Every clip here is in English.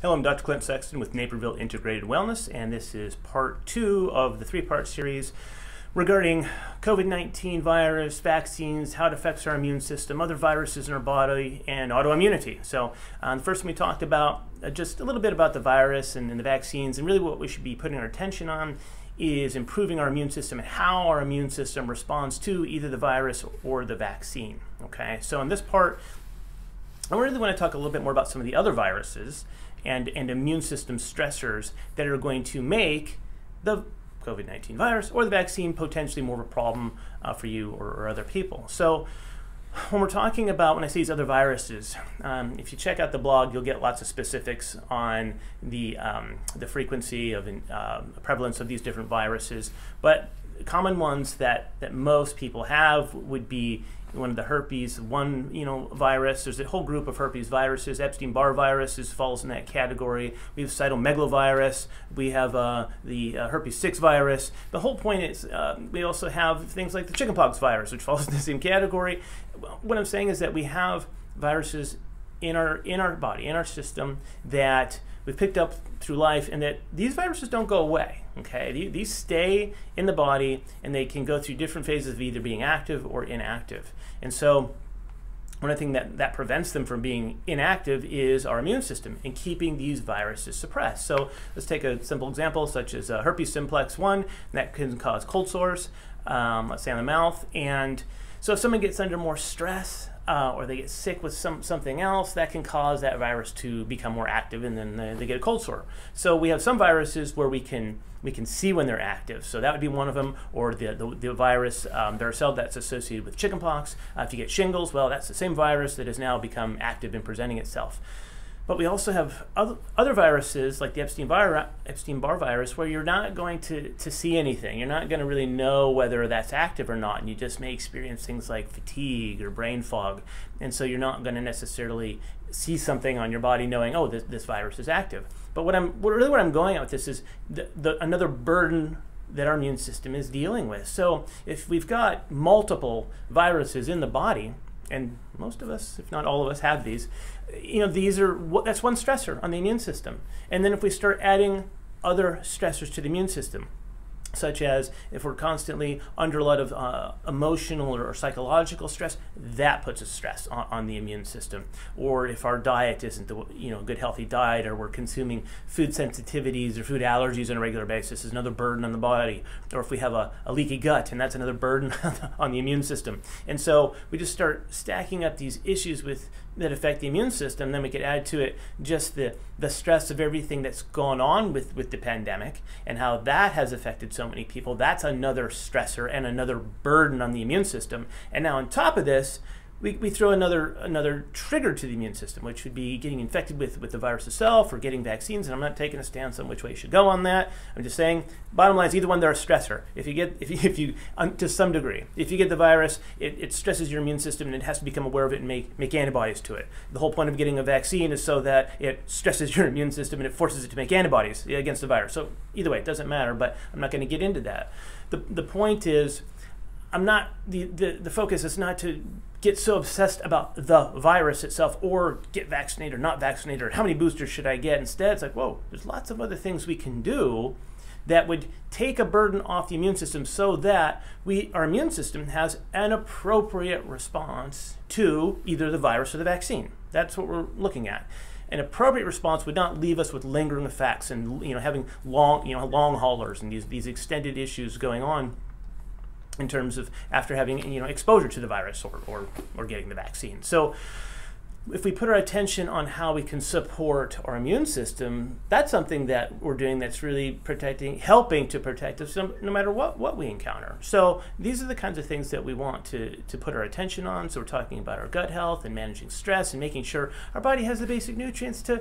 Hello, I'm Dr. Clint Sexton with Naperville Integrated Wellness, and this is part 2 of the 3-part series regarding COVID-19 virus, vaccines, how it affects our immune system, other viruses in our body, and autoimmunity. So the first one we talked about just a little bit about the virus and the vaccines, and really what we should be putting our attention on is improving our immune system and how our immune system responds to either the virus or the vaccine. Okay, so in this part, I really want to talk a little bit more about some of the other viruses and immune system stressors that are going to make the COVID-19 virus or the vaccine potentially more of a problem for you or other people. So when we're talking about, when I say these other viruses, if you check out the blog, you'll get lots of specifics on the frequency of prevalence of these different viruses. But common ones that most people have would be one of the herpes virus. There's a whole group of herpes viruses. Epstein-Barr virus falls in that category. We have cytomegalovirus. We have the herpes 6 virus. The whole point is we also have things like the chickenpox virus, which falls in the same category. What I'm saying is that we have viruses in our body, in our system, that we've picked up through life, and that these viruses don't go away. Okay, these stay in the body, and they can go through different phases of either being active or inactive. And so one thing that prevents them from being inactive is our immune system and keeping these viruses suppressed. So let's take a simple example such as herpes simplex 1, that can cause cold sores, let's say on the mouth. And so if someone gets under more stress, or they get sick with something else, that can cause that virus to become more active, and then they get a cold sore. So we have some viruses where we can see when they're active. So that would be one of them, or the virus, varicella, that's associated with chickenpox. If you get shingles, well, that's the same virus that has now become active in presenting itself. But we also have other viruses like the Epstein-Barr virus, where you're not going to see anything. You're not going to really know whether that's active or not, and you just may experience things like fatigue or brain fog. And so you're not going to necessarily see something on your body knowing, oh, this virus is active. But what I'm going at with this is another burden that our immune system is dealing with. So if we've got multiple viruses in the body, and most of us, if not all of us, have these. That's one stressor on the immune system. And then if we start adding other stressors to the immune system, such as if we're constantly under a lot of emotional or psychological stress, that puts a stress on the immune system. Or if our diet isn't the good healthy diet, or we're consuming food sensitivities or food allergies on a regular basis, is another burden on the body. Or if we have a leaky gut, and that's another burden on the immune system. And so we just start stacking up these issues that affect the immune system. Then we could add to it just the stress of everything that's gone on with the pandemic and how that has affected so many people. That's another stressor and another burden on the immune system. And now on top of this, we throw another trigger to the immune system, which would be getting infected with the virus itself or getting vaccines. And I'm not taking a stance on which way you should go on that. I'm just saying, bottom line is either one, they're a stressor. If you to some degree, if you get the virus, it stresses your immune system, and it has to become aware of it and make antibodies to it. The whole point of getting a vaccine is so that it stresses your immune system and it forces it to make antibodies against the virus. So either way, it doesn't matter, but I'm not going to get into that. The point is, the focus is not to get so obsessed about the virus itself, or get vaccinated or not vaccinated, or how many boosters should I get. Instead, it's like, whoa, there's lots of other things we can do that would take a burden off the immune system, so that our immune system has an appropriate response to either the virus or the vaccine. That's what we're looking at. An appropriate response would not leave us with lingering effects and having long haulers and these extended issues going on in terms of after having exposure to the virus or getting the vaccine. So if we put our attention on how we can support our immune system, that's something that we're doing that's really helping to protect us no matter what we encounter. So these are the kinds of things that we want to put our attention on. So we're talking about our gut health and managing stress and making sure our body has the basic nutrients to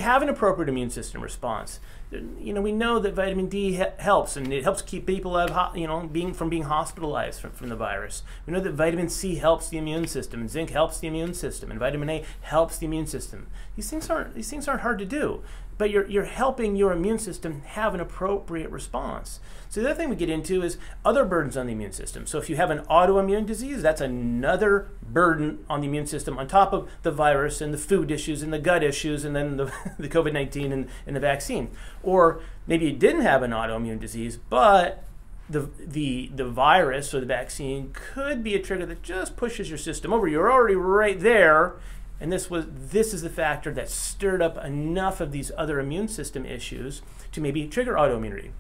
have an appropriate immune system response. We know that vitamin D helps, and it helps keep people from being hospitalized from the virus. We know that vitamin C helps the immune system, and zinc helps the immune system, and vitamin A helps the immune system. These things aren't hard to do, but you're helping your immune system have an appropriate response. So the other thing we get into is other burdens on the immune system. So if you have an autoimmune disease, that's another burden on the immune system on top of the virus and the food issues and the gut issues and then the, the COVID-19 and the vaccine. Or maybe you didn't have an autoimmune disease, but the virus or the vaccine could be a trigger that just pushes your system over. You're already right there, and this is the factor that stirred up enough of these other immune system issues to maybe trigger autoimmunity.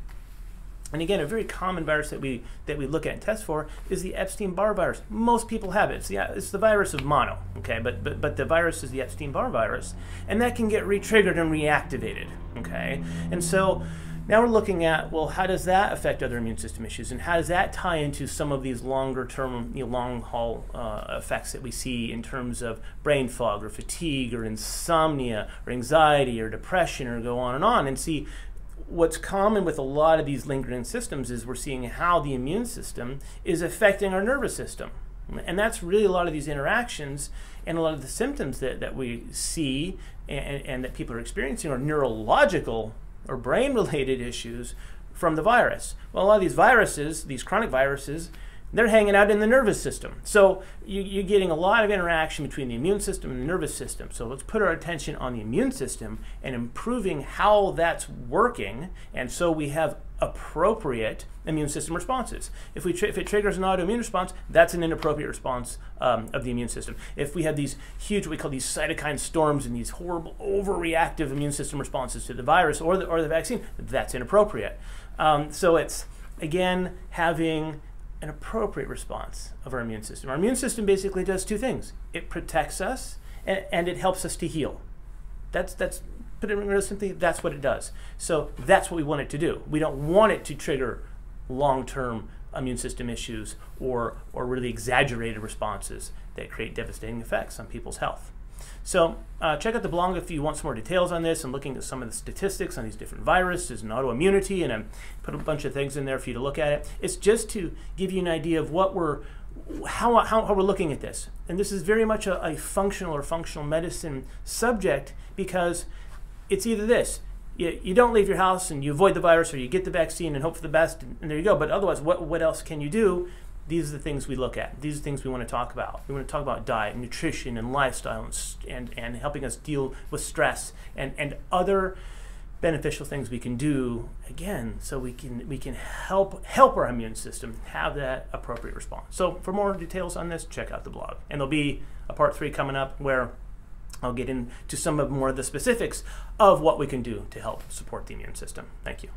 And again, a very common virus that we look at and test for is the Epstein-Barr virus. Most people have it. It's the virus of mono, okay? But the virus is the Epstein-Barr virus, and that can get re-triggered and reactivated, okay? And so now we're looking at, well, how does that affect other immune system issues, and how does that tie into some of these longer-term, long-haul effects that we see in terms of brain fog or fatigue or insomnia or anxiety or depression, or go on, and see what's common with a lot of these lingering systems is we're seeing how the immune system is affecting our nervous system. And that's really a lot of these interactions and a lot of the symptoms that we see and that people are experiencing are neurological or brain-related issues from the virus. Well, a lot of these viruses, these chronic viruses, they're hanging out in the nervous system. So you're getting a lot of interaction between the immune system and the nervous system. So let's put our attention on the immune system and improving how that's working, and so we have appropriate immune system responses. If it triggers an autoimmune response, that's an inappropriate response of the immune system. If we have these huge, what we call these cytokine storms and these horrible overreactive immune system responses to the virus or the vaccine, that's inappropriate. So it's, again, having an appropriate response of our immune system. Our immune system basically does two things. It protects us and it helps us to heal. That's put it real simply, that's what it does. So that's what we want it to do. We don't want it to trigger long-term immune system issues or really exaggerated responses that create devastating effects on people's health. So check out the blog if you want some more details on this and looking at some of the statistics on these different viruses and autoimmunity, and I put a bunch of things in there for you to look at it. It's just to give you an idea of what how we're looking at this. And this is very much a functional or functional medicine subject, because it's either this. You don't leave your house and you avoid the virus, or you get the vaccine and hope for the best, and there you go. But otherwise, what else can you do? These are the things we look at. These are the things we want to talk about. We want to talk about diet, nutrition, and lifestyle, and helping us deal with stress and other beneficial things we can do, again, so we can help our immune system have that appropriate response. So for more details on this, check out the blog. And there'll be a part 3 coming up where I'll get into some of more of the specifics of what we can do to help support the immune system. Thank you.